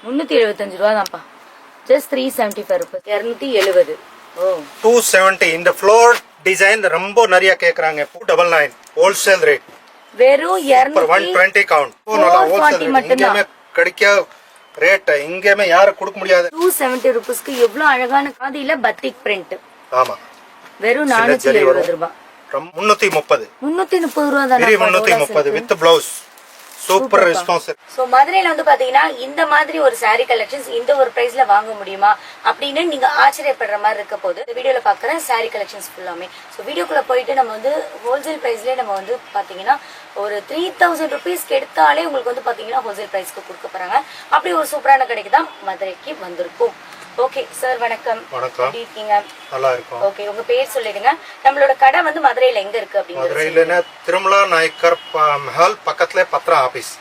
375 ரூபா தான்ப்பா. Just 375 rupees. 270. ஓ 270. இந்த ஃப்ளோர் டிசைன் ரொம்ப நிறைய கேக்குறாங்க. 299 ஹோல்சேல் ரேட். வெறும் 120 கவுண்ட். நல்லா ஹோல்சேல் மட்டும் கிடைக்க ரேட் எங்கேயுமே யாரும் கொடுக்க முடியாது. 270 rupeesக்கு எவ்வளவு அழகான காதியில பத்திக் பிரிண்ட். ஆமா. வெறும் 470 ரூபாய். 330. 330 ரூபாய் தான். 330 with blouse. Super response. So மதுரையில வந்து பாத்தீங்கன்னா இந்த மாதிரி ஒரு saree கலெக்ஷன்ஸ் இந்த ஒரு பிரைஸ்ல வாங்க முடியுமா அப்படின்னு நீங்க ஆச்சரியப்படுற மாதிரி இருக்க போது இந்த வீடியோல பாக்குற saree கலெக்ஷன்ஸ் ஃபுல்லாமே. சோ வீடியோக்குள்ள போயிட்டு நம்ம வந்து ஹோல்சேல் பிரைஸ்லயே நம்ம வந்து பாத்தீங்கன்னா ஒரு 3000 ரூபீஸ்க்கு எடுத்தாலே உங்களுக்கு வந்து பாத்தீங்கன்னா ஹோல்சேல் பிரைஸ்க்கு கொடுக்க போறாங்க. அப்படி ஒரு சூப்பரான கடைக்கு தான் மதுரைக்கு வந்திருக்கும். ஓகே சார், வணக்கம். எப்படி இருக்கீங்க? நல்லா இருக்கும். ஓகே, உங்க பேர் சொல்லிடுங்க. நம்மளோட கடை வந்து மதுரையில எங்க இருக்கு அப்படிங்க? மதுரையில திருமலா நாயக்கர் மஹால் பக்கத்துல Bhadra office,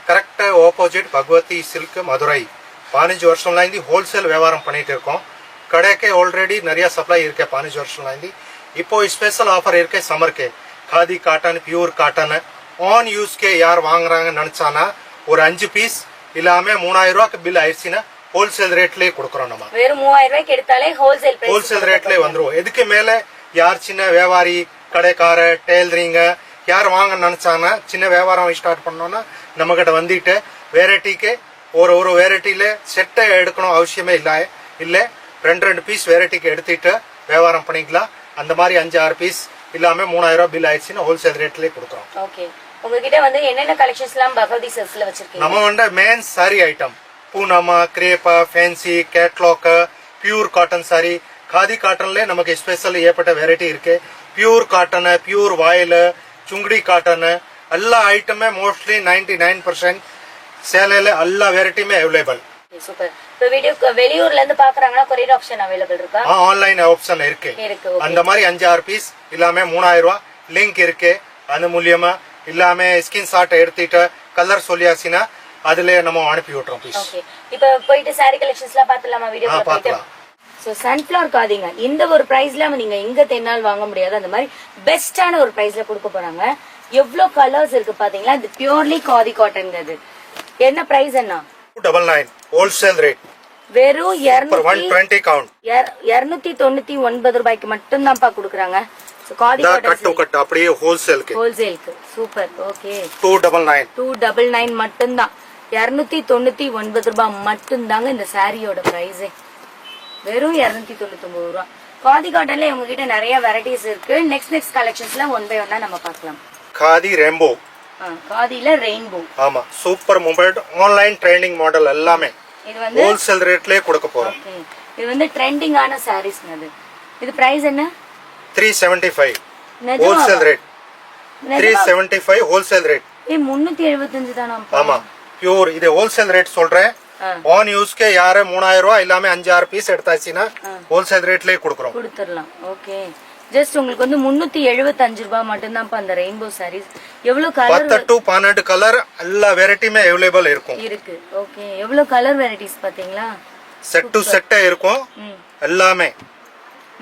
correct opposite Bhagavathi silk, Madurai. 15 வருஷம்ல இருந்து ஹோல்சேல் வியாபாரம் பண்ணிட்டு இருக்கோம். கடைக்கு ஆல்ரெடி நிறைய சப்ளை இருக்கு. 15 வருஷம்ல இருந்து இப்போ ஸ்பெஷல் ஆஃபர் இருக்கு சம்மருக்கு. Khadi cotton, pure cotton on யூஸ்க்கு யார் வாங்குறாங்கன்னு நினைச்சானா ஒரு 5 பீஸ் இல்லாம 3000 ரூபாய்க்கு பில் ஆயிடுச்சுன்னா ஹோல்சேல் ரேட்லயே கொடுக்கறோம். நம்ம வெறும் 3000 ரூபாய்க்கு எடுத்தாலே ஹோல்சேல் ரேட்லயே வந்துரும். இதுக்கு மேல யார் சின்ன வியாபாரி, கடைக்கார, டெய்லரிங் யார் வாங்க நினைச்சாங்கன்னா சின்ன வியாபாரம் ஸ்டார்ட் பண்ணோம்னா நம்ம கிட்ட வந்துட்டு வெரைட்டிக்கு ஒரு வெரைட்டில செட்டை எடுக்கணும் அவசியமே இல்ல 2 பீஸ் வெரைட்டிக்கு எடுத்துட்டு வியாபாரம் பண்ணிக்கலாம். அந்த மாதிரி 5-6 பீஸ் இல்லாம 3000 ரூபாய் பில் ஆயிடுச்சுன்னா ஹோல்சேல் ரேட்லயே கொடுக்குறோம். ஓகே, உங்ககிட்ட வந்து என்னென்ன கலெக்ஷன்ஸ் எல்லாம் பகவதி சில்க்ஸ்ல வச்சிருக்கீங்க? நம்ம வந்து மெயின் சாரி ஐட்டம் பூனமா, கிரேப்பா, fancy, catalogue, pure cotton sari. Khadi காட்டன்ல நமக்கு ஸ்பெஷல் ஏற்பட்ட வெரைட்டி இருக்கு. பியூர் காட்டன், பியூர் வாயில், சுங்குடி காட்டன் எல்லா ஐட்டமே மோஸ்ட்லி 99% சேலையில எல்லா வெரைட்டியுமே அவைலபிள். சூப்பர். இப்போ வீடியோ வெளியூர்ல இருந்து பாக்குறாங்கன்னா கொரியர் ஆப்ஷன் அவைலபிள் இருக்கா? ஆன்லைன் ஆப்ஷன் இருக்கு. அந்த மாதிரி 5-6 பீஸ் இல்லாம 3000 ரூபாய் லிங்க் இருக்கு. அது மூலியமா இல்லாம ஸ்கிரீன்ஷாட் எடுத்துட்டு கலர் சொல்லியாச்சுன்னா அதுல நம்ம அனுப்பி விட்டுறோம் பீஸ். ஓகே, இப்போ போயிட்டு saree கலெக்ஷன்ஸ்லாம் பார்த்தலாமா? வீடியோல போயிட்டு சோ சன்ஃப்ளவர் காதிங்க இந்த ஒரு பிரைஸ்ல நீங்க எங்க தென்னால் வாங்க முடியாது. அந்த மாதிரி பெஸ்டான ஒரு பிரைஸ்ல கொடுக்க போறாங்க. எவ்வளவு கலர்ஸ் இருக்கு பாத்தீங்களா? இது பியூர்லி காதி காட்டன். இது என்ன பிரைஸ்? என்ன 299 ஹோல்சேல் ரேட். வெறும் 120 கவுண்ட். 299 ரூபாய்க்கு மட்டும் தான்ப்பா கொடுக்குறாங்க. காதி காட்டன் அப்படியே ஹோல்சேலுக்கு. சூப்பர். ஓகே, 299 மட்டும் தான். 299 ரூபாய் மட்டும் தாங்க இந்த சாரியோட பிரைஸே. வெறும் 299 ரூபாய். காதி காட்டன்ல உங்ககிட்ட நிறைய வெரைட்டிஸ் இருக்கு. நெக்ஸ்ட் கலெக்ஷன்ஸ்ல ஒன் பை ஒன்னா நம்ம பார்க்கலாம். காதி ரெயின்போ. காதில ரெயின்போ. ஆமா, super moment. Online trending model எல்லாமே இது வந்து ஹோல்சேல் ரேட்லயே கொடுக்க போறோம். இது வந்து ட்ரெண்டிங்கான சாரீஸ். இது பிரைஸ் என்ன? 375 ஹோல்சேல் ரேட். 375 wholesale rate. 375 தானா? ஆமா, பியூர். இது ஹோல்சேல் ரேட் சொல்றேன். ஆன் யூஸ்க்கு யாரு 3000 ரூபாய் இல்லாம 5-6 பீஸ் எடுத்தாச்சுன்னா ஹோல்சேல் ரேட்லயே கொடுத்துடலாம். ஓகே, ஜஸ்ட் உங்களுக்கு வந்து 375 ரூபாய் மட்டும் தான் அந்த ரெயின்போ சாரீஸ். எவ்வளவு கலர்? 10 to 12 கலர் எல்லா வெரைட்டியுமே அவைலபிள் இருக்கும். ஓகே, எவ்வளவு கலர் வெரைட்டிஸ் பாத்தீங்களா? செட் டு செட் இருக்கும் எல்லாமே.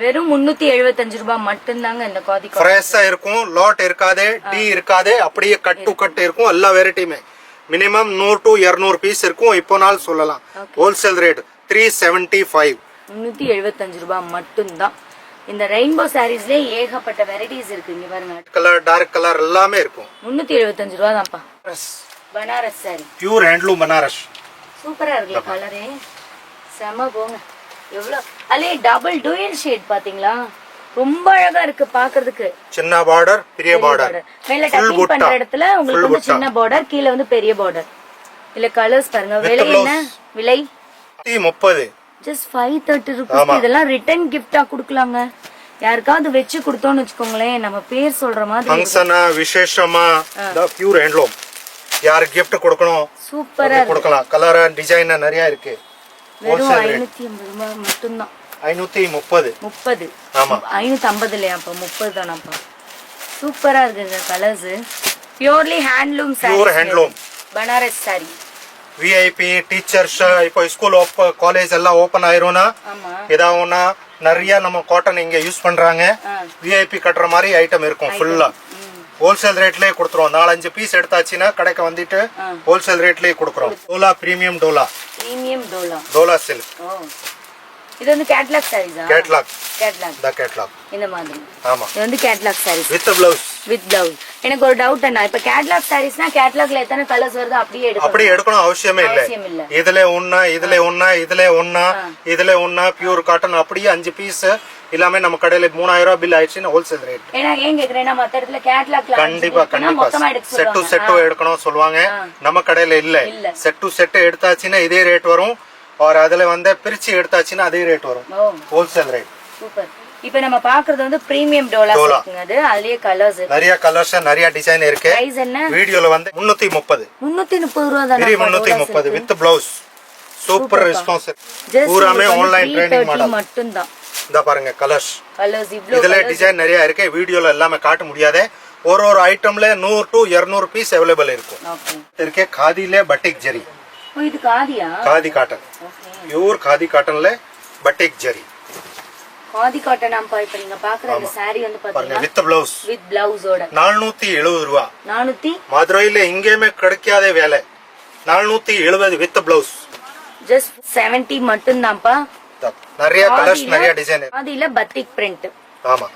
வெறும் 375 ரூபாய் மட்டும் தாங்க இந்த காதி. ஃப்ரெஷ்ஷா இருக்கும். லாட் இருக்காதே, டி இருக்காதே, அப்படியே கட் டு கட் இருக்கும். எல்லா வெரைட்டியுமே மினிமம் 100 to 200 பீஸ் இருக்கும். இப்போ நாள் சொல்லலாம். Wholesale rate 375. 375 ரூபாய் மட்டும் தான். இந்த ரெயின்போ சாரீஸ்ல ஏகப்பட்ட வெரைட்டிஸ் இருக்கு. இங்க பாருங்க, கலர், டார்க் கலர் எல்லாமே இருக்கும். 375 ரூபாய் தான்ப்பா. Banaras sorry, pure handloom Banaras. சூப்பரா இருக்கு கலரே. செம போங்க. எவ்வளவு அலே டபுள் டூயல் ஷேட் பாத்தீங்களா? ரொம்ப அழகா இருக்கு பாக்குறதுக்கு. சின்ன பார்டர், பெரிய பார்டர். மேல டச்சிங் பண்ற இடத்துல உங்களுக்கு வந்து சின்ன பார்டர், கீழ வந்து பெரிய பார்டர். இல்ல கலர்ஸ் பாருங்க. விலை என்ன? விலை 30. Just 530 rupees. இதெல்லாம் ரிட்டர்ன் கிஃப்டா கொடுக்கலாங்க. யாருக்காவது வெச்சு கொடுத்தோம்னு வச்சுக்கோங்களேன், நம்ம பேர் சொல்ற மாதிரி ஃபங்க்ஷனா விசேஷமா பியூர் ஹேண்ட்லூம் யார் கிஃப்ட் கொடுக்கணும் சூப்பரா கொடுக்கலாம். கலர் டிசைன் நிறைய இருக்கு. வெறும் 580 ரூபாய் மட்டும் தான். 530. ஆமா, 550 இல்லையா? அப்ப 30 தானாப்பா. சூப்பரா இருக்குங்க colours. Purely handloom sorry. Pure handloom Banaras sorry. VIP teachers இப்போ ஸ்கூல் காலேஜ் எல்லாம் ஓபன் ஆயிரும்னா ஏதாவதுனா நிறைய நம்ம காட்டன் இங்க யூஸ் பண்றாங்க. விஐபி கட்டுற மாதிரி ஐட்டம் இருக்கும் ஃபுல்லா. ஹோல்சேல் ரேட்லயே கொடுத்துருவோம். 4-5 பீஸ் எடுத்தாச்சுன்னா கடைக்கு வந்துட்டு ஹோல்சேல் ரேட்லயே கொடுக்குறோம். Dola premium Dola Dola silk. இது வந்து கேட்லாக் சாரீஸா? கேட்லாக் கேட்லாக் கேட்லாக் இந்த மாதிரி. ஆமா, இது வந்து catalogue sarees with blouse. With blouse. எனக்கு ஒரு டவுட் அண்ணா, இப்ப கேட்லாக் சாரீஸ்னா கேட்லாக்ல எத்தனை கலர்ஸ் வருது அப்படியே எடுக்கணும்? அப்படி எடுக்கணும் அவசியமே இல்ல. இதுல ஒண்ணா, இதுல ஒண்ணா, இதுல ஒண்ணா, இதுல ஒண்ணா, பியூர் காட்டன் அப்படியே 5 பீஸ் எல்லாமே நம்ம கடையில 3000 ரூபாய் பில் ஆயிடுச்சுன்னா ஹோல்சேல் ரேட். ஏன்னா ஏன் கேக்குறேன்னா மத்த இடத்துல கேட்லாக்ல கண்டிப்பா மொத்தமா எடுக்க செட் டு செட் எடுக்கணும் சொல்லுவாங்க. நம்ம கடையில இல்ல, செட் டு செட் எடுத்தாச்சுன்னா இதே ரேட் வரும். और அதுல வந்து பிரிச்சு எடுத்தாச்சுன்னா அதே ரேட் வரும், ஹோல்சேல் ரேட். சூப்பர். இப்போ நம்ம பாக்குறது வந்து பிரீமியம் டோலா இருக்குங்க. அது அதுலயே கலர்ஸ், நிறைய கலர்ஸ், நிறைய டிசைன் இருக்கு. பிரைஸ் என்ன? வீடியோல வந்து 330 ரூபாய் தான். 330 வித் ப்ளவுஸ். Super response. பூராமே ஆன்லைன் ட்ரெய்னிங் மாடல் மட்டும் தான். இந்த பாருங்க கலர்ஸ் இதுல டிசைன் நிறைய இருக்கு. வீடியோல எல்லாமே காட்ட முடியாது. ஒரு ஐட்டம்ல 100 to 200 பீஸ் அவைலபிள் இருக்கும். இருக்கு खादीல பட்டிக் ஜரி. இது காதியா? खादी காட்டன், பியூர் खादी காட்டன்ல பட்டிக் ஜரி. खादी காட்டன் நம்ம இப்ப நீங்க பாக்குற அந்த saree வந்து பாத்தீங்கன்னா வித் ப்ளவுஸ். வித் பிளவுஸோட 470 ரூபாய். 400 மதுரையில எங்கேயுமே கிடைக்காத வேலை. 470 வித் பிளவுஸ். ஜஸ்ட் 70 மட்டும் தான்ப்பா. நிறைய கலர்ஸ், நிறைய டிசைன். அதுல பத்திக் பிரிண்ட். ஆமா,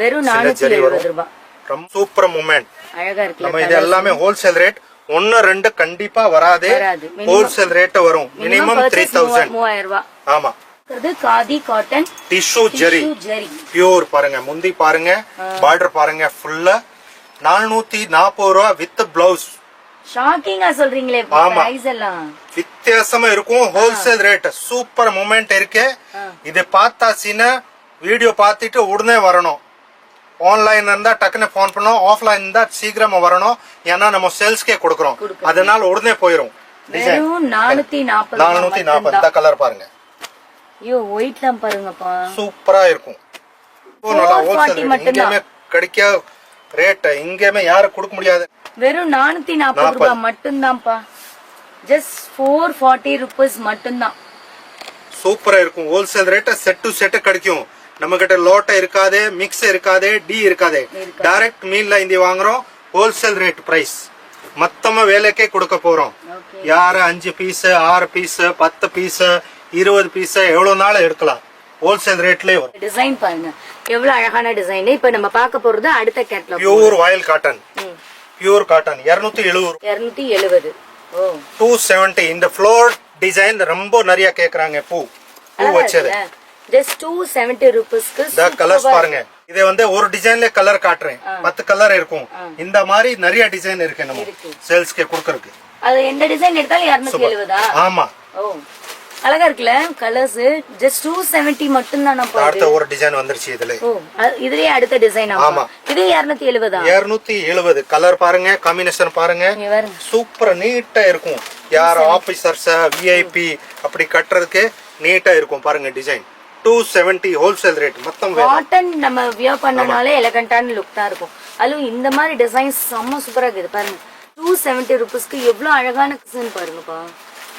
வெறும் 470 ரூபாய். ரொம்ப சூப்பர் மூமெண்ட், அழகா இருக்கு. நம்ம இது எல்லாமே ஹோல்சேல் ரேட். 1-2 கண்டிப்பா வராது, ஹோல்சேல் ரேட் வரும். மினிமம் 3000 ரூபாய். ஆமா, இது khadi cotton tissue zari pure. பாருங்க முந்தி பாருங்க, பார்டர் பாருங்க ஃபுல்லா. 440 ரூபாய் வித் பிளவுஸ். ஷாக்கிங்கா சொல்றீங்களே பிரைஸ் எல்லாம். வித்தியாசமா இருக்கும், ஹோல்சேல் ரேட். சூப்பர் மூமெண்ட் இருக்கு. இது பார்த்தாச்சுன்னா வீடியோ பார்த்துட்டு உடனே வரணும். ஆன்லைன் இருந்தா டக்குன்னு போன் பண்ணோம், ஆஃப்லைன் இருந்தா சீக்கிரமா வரணும். ஏன்னா நம்ம சேல்ஸ்க்கே கொடுக்கறோம், அதனால உடனே போயிரும். டிசைன் 440. இந்த கலர் பாருங்க, ஐயோ ஒயிட்லாம் பாருங்கப்பா, சூப்பரா இருக்கும். நல்லா ஹோல்சேல் இங்கேயுமே கிடைக்க ரேட் இங்கேயுமே யாரும் கொடுக்க முடியாது. வெறும் 440 ரூபாய் மட்டும் தான்ப்பா. ஜஸ்ட் 440 rupees மட்டும் தான். சூப்பரா இருக்கும், wholesale rate. Set to set கிடைக்கும். நம்ம கிட்ட லோட்டை இருக்காது, மிக்ஸ் இருக்காது, டி இருக்காது. டைரக்ட் மீல்ல இந்தி வாங்குறோம். Wholesale rate price. மொத்தமா வேலைக்கே கொடுக்க போறோம். யாரு 5 பீஸ், 6 பீஸ், 10 பீஸ், 20 பீஸ் எவ்வளவு நாள் எடுக்கலாம். ஹோல்சேல் ரேட்லயே வரும். டிசைன் பாருங்க எவ்வளவு அழகான டிசைன். இப்ப நம்ம பார்க்க போறது அடுத்த கேட்டலாக். பியூர் வாயில் காட்டன். Pure cotton 270. ஓ 270. இந்த ஃப்ளோர் டிசைன் ரொம்ப நிறைய கேக்குறாங்க. பூ வச்சது just 270 rupeesக்கு. இந்த கலர்ஸ் பாருங்க. இது வந்து ஒரு டிசைன்ல கலர் காட்டுறேன், 10 கலர் இருக்கும். இந்த மாதிரி நிறைய டிசைன் இருக்கு நம்ம சேல்ஸ்க்கு கொடுக்கறதுக்கு. அது எந்த டிசைன் எடுத்தாலும் 270. ஆமா, ஓ அழகா இருக்குல கலர்ஸ். just 270 மட்டும் தான். நம்ம அடுத்த ஒரு டிசைன் வந்துருச்சு இதுல. ஓ இதுலயே அடுத்த டிசைன். ஆமா, இது 270. 270 கலர் பாருங்க, காம்பினேஷன் பாருங்க, சூப்பர் நீட்டா இருக்கும். யார் ஆபீசர்ஸ், விஐபி அப்படி கட்டுறதுக்கு நீட்டா இருக்கும். பாருங்க டிசைன் 270 ஹோல்சேல் ரேட். மொத்தம் காட்டன் நம்ம வியர் பண்ணனாலே எலகண்டான லுக் தான் இருக்கும். அதுவும் இந்த மாதிரி டிசைன் செம்ம சூப்பரா இருக்குது பாருங்க. 270 rupeesக்கு எவ்வளவு அழகான டிசைன் பாருங்கப்பா.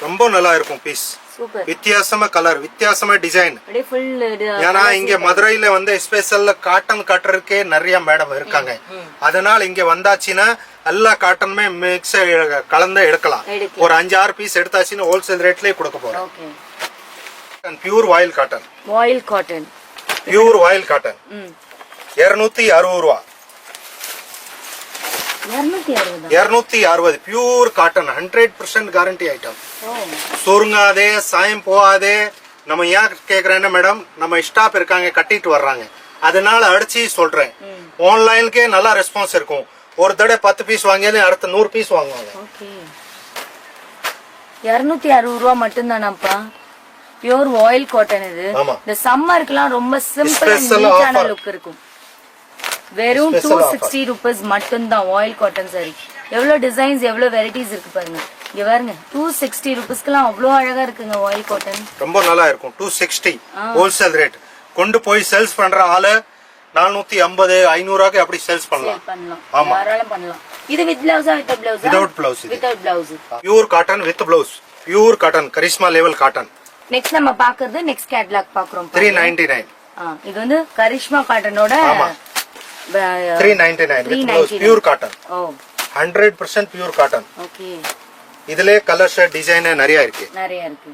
ரொம்ப நல்லா இருக்கும் பீஸ். சூப்பர். வித்தியாசமா கலர், வித்தியாசமா டிசைன். அப்படியே ஃபுல். ஏன்னா இங்க மதுரையில வந்து ஸ்பெஷல் காட்டன் கட்டுறதுக்கே நிறைய மேடம் இருக்காங்க. அதனால இங்க வந்தாச்சுன்னா எல்லா காட்டனுமே மிக்ஸ் கலந்து எடுக்கலாம். ஒரு 5-6 பீஸ் எடுத்தாச்சுன்னா ஹோல்சேல் ரேட்லயே கொடுக்க போறோம். பியூர் வாயில் காட்டன். வாயில் காட்டன், பியூர் வாயில் காட்டன் 260 ரூபாய். 260 பியூர் காட்டன் 100% கேரண்டி ஐட்டம். சுருங்காதே, சாயம் போகாதே. நம்ம ஏன் கேக்குறேன்னா மேடம், நம்ம ஸ்டாப் இருக்காங்க கட்டிட்டு வர்றாங்க, அதனால அடிச்சு சொல்றேன். ஆன்லைனுக்கே நல்லா ரெஸ்பான்ஸ் இருக்கும். ஒரு தடவை 10 பீஸ் வாங்கியாலும் அடுத்த 100 பீஸ் வாங்குவாங்க. 260 ரூபாய் மட்டும் தானப்பா. பியூர் வாயில் காட்டன். இது இந்த சம்மருக்குலாம் ரொம்ப சிம்பிள் நீட்டான லுக் இருக்கும். வெறும் 260 rupees மட்டும் தான் வாயில் காட்டன் சாரி. எவ்வளவு டிசைன்ஸ், எவ்வளவு வெரைட்டிஸ் இருக்கு பாருங்க. இங்க பாருங்க 260 rupeesக்குலாம் அவ்வளவு அழகா இருக்குங்க வாயில் காட்டன். ரொம்ப நல்லா இருக்கும். 260 ஹோல்சேல் ரேட். கொண்டு போய் சேல்ஸ் பண்ற ஆளு 450 500 அப்படி சேல்ஸ் பண்ணலாம். ஆமா, தாராளம் பண்ணலாம். இது வித் பிளவுஸா வித் பிளவுஸா? Without blouse. Without blouse. Pure cotton with blouse. Pure cotton Karishma level cotton. Next நம்ம பாக்குறது நெக்ஸ்ட் கேட்டலாக் பாக்குறோம். 399. இது வந்து கரிஷ்மா காட்டனோட 399 with blouse, pure cotton, ஓ 100% pure cotton. ஓகே, இதுல கலர்ஸ் டிசைன் நிறைய இருக்கு. நிறைய இருக்கு.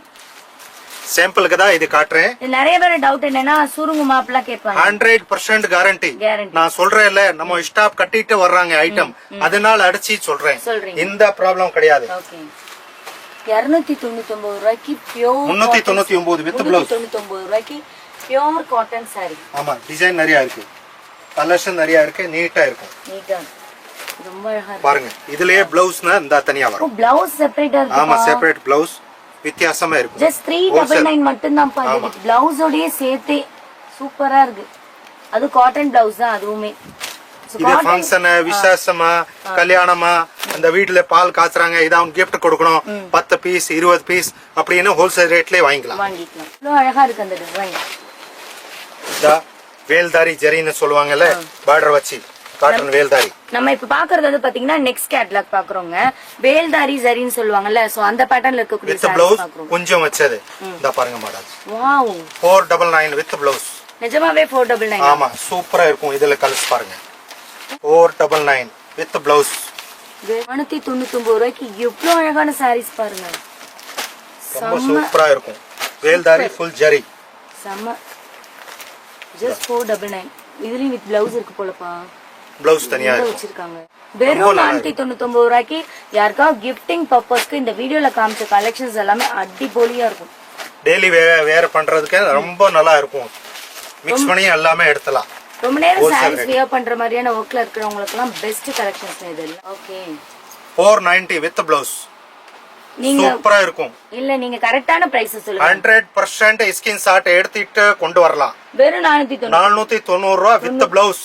சாம்பிளுக்கு தான் இது காட்டுறேன். இது நிறைய பேர் டவுட் என்னன்னா சுருங்கு மாப்லாம் கேட்பாங்க. 100% கேரண்டி. நான் சொல்றேன்ல, நம்ம ஸ்டாப் கட்டிட்டு வர்றாங்க ஐட்டம், அதனால அடிச்சு சொல்றேன். இந்த ப்ராப்ளம் கிடையாது. ஓகே, 299 ரூபாய்க்கு பியூர் 399 வித் ப்ளவுஸ். 399 ரூபாய்க்கு பியூர் காட்டன் saree. ஆமா, டிசைன் நிறைய இருக்கு, கலர்ஸ் நிறைய இருக்கு, நீட்டா இருக்கும். நீட்டா ரொம்ப அழகா இருக்கு. பாருங்க, இதுலயே ப்ளவுஸ்னா இந்த தனியா வரும். ப்ளவுஸ் செப்பரேட்டா இருக்கு. ஆமா, செப்பரேட் ப்ளவுஸ் வித்தியாசமா இருக்கும். ஜஸ்ட் 399 மட்டும் தான் பாருங்க. ப்ளவுஸோடயே சேர்த்து சூப்பரா இருக்கு. அது காட்டன் ப்ளவுஸ் தான் அதுவுமே. இது ஃபங்க்ஷன், விசேஷமா, கல்யாணமா, அந்த வீட்டுல பால் காய்ச்சறாங்க, இதான் கிஃப்ட் கொடுக்கணும், 10 பீஸ் 20 பீஸ் அப்படின்னு ஹோல்சேல் ரேட்லயே வாங்கிக்கலாம். இவ்வளவு அழகா இருக்கு அந்த டிசைன். வேல்தாரி ஜரின்னு சொல்லுவாங்கல்ல, பார்டர் வச்சு காட்டன் வேல்தாரி. நம்ம இப்ப பாக்குறது வந்து பாத்தீங்கன்னா நெக்ஸ்ட் கேட்லாக் பாக்குறோங்க. வேல்தாரி ஜரின்னு சொல்லுவாங்கல்ல, சோ அந்த பேட்டர்ன்ல இருக்கக்கூடிய வித் ப்ளவுஸ் கொஞ்சம் வச்சது. இந்த பாருங்க மாடல். Wow, 499 with blouse. நிஜமாவே 499. ஆமா, சூப்பரா இருக்கும். இதுல கலர்ஸ் பாருங்க. 499 வித் ப்ளவுஸ். 499 ரூபாய்க்கு எவ்வளவு அழகான சாரீஸ் பாருங்க. ரொம்ப சூப்பரா இருக்கும். வேல்தாரி ஃபுல் ஜரி. செம்ம. ஜஸ்ட் 499. இதுலயும் வித் ப்ளவுஸ் இருக்கு போலப்பா. ப்ளவுஸ் தனியா வச்சிருக்காங்க. வெறும் 499 ரூபாய்க்கு யாருக்கா கிஃப்டிங் பர்பஸ்க்கு இந்த வீடியோல காமிச்ச கலெக்ஷன்ஸ் எல்லாமே அடிபொலியா இருக்கும். டெய்லி வேர் பண்றதுக்கு ரொம்ப நல்லா இருக்கும். மிக்ஸ் பண்ணி எல்லாமே எடுத்துலாம். ரொம்ப நேரம் சாரீஸ் வியர் பண்ற மாதிரியான ஒர்க்ல இருக்கிறவங்களுக்கு எல்லாம் பெஸ்ட் கலெக்ஷன்ஸ் இது. Okay, 490 with blouse. நீங்க சூப்பரா இருக்கும். இல்ல, நீங்க கரெக்டான பிரைஸ் சொல்லுங்க. 100% ஸ்கின் ஷாட் எடுத்துட்டு கொண்டு வரலாம். வெறும் 490 ரூபாய் வித் ப்ளவுஸ்.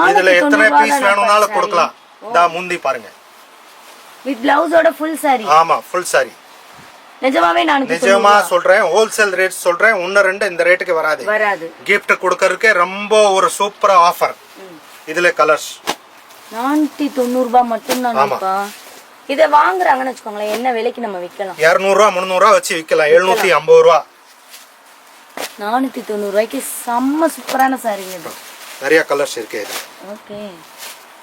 இதுல எத்தனை பீஸ் வேணும்னாலும் கொடுக்கலாம். தா முந்தி பாருங்க, வித் ப்ளவுஸோட ஃபுல் saree. ஆமா, ஃபுல் saree. நிஜமாவே நான் நிஜமா சொல்றேன், ஹோல்சேல் ரேட் சொல்றேன். 1-2 இந்த ரேட்டுக்கு வராது. கிஃப்ட் கொடுக்கறதுக்கு ரொம்ப ஒரு சூப்பர் ஆஃபர். இதுல கலர்ஸ் 490 ரூபாய் மட்டும் தான்ப்பா. இத வாங்குறாங்கன்னு வெச்சுக்கோங்களேன், என்ன விலைக்கு நம்ம விக்கலாம்? 200 ரூபாய் 300 ரூபாய் வச்சு விக்கலாம். 750 ரூபாய். 490 ரூபாய்க்கு செம்ம சூப்பரான சாரீங்க இது. நிறைய கலர்ஸ் இருக்கு இது. ஓகே,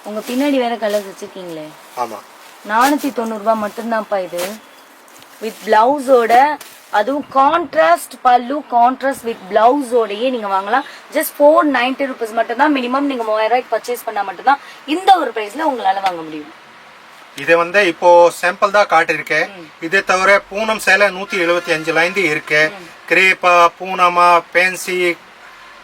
உங்க பின்னாடி வேற கலர்ஸ் வச்சிருக்கீங்களே. ஆமா, 490 ரூபாய் மட்டும் தான்ப்பா இது. வித் பிளவுஸோட, அதுவும் கான்ட்ராஸ்ட் பல்லு, கான்ட்ராஸ்ட் வித் பிளவுஸோடயே நீங்க வாங்கலாம். ஜஸ்ட் 490 rupees மட்டும் தான். மினிமம் நீங்க 3000 ரூபாய்க்கு பர்ச்சேஸ் பண்ணா மட்டும் தான் இந்த ஒரு பிரைஸ்ல உங்களால வாங்க முடியும். இது வந்து இப்போ சாம்பிள் தான் காட்டிருக்கேன். இதே தவிர பூனம் சேலை 175 இருக்கு. கிரேப்பா, பூனமா, பேன்சி,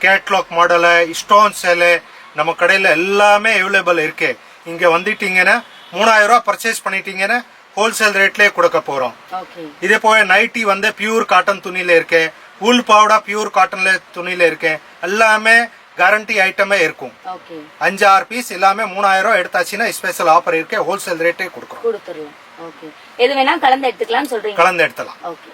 கேட்லாக் மாடல், ஸ்டோன் சேலை நம்ம கடையில எல்லாமே அவைலபிள் இருக்கு. இங்க வந்துட்டீங்கன்னா 3000 ரூபாய் பர்ச்சேஸ் பண்ணிட்டீங்கன்னா ஹோல்சேல் ரேட்லயே கொடுக்க போறோம். இதே போல நைட்டி வந்து பியூர் காட்டன் துணியில இருக்கு. உள் பாவடா பியூர் காட்டன்ல துணியில இருக்கு. எல்லாமே கேரண்டி ஐட்டமே இருக்கும். 5-6 பீஸ் எல்லாமே 3000 ரூபாய் எடுத்தாச்சுன்னா ஸ்பெஷல் ஆஃபர் இருக்கு. ஹோல்சேல் ரேட்டே கொடுக்குறோம். எது வேணா கலந்து எடுத்துக்கலாம் சொல்றீங்க. கலந்து எடுத்துலாம். ஓகே.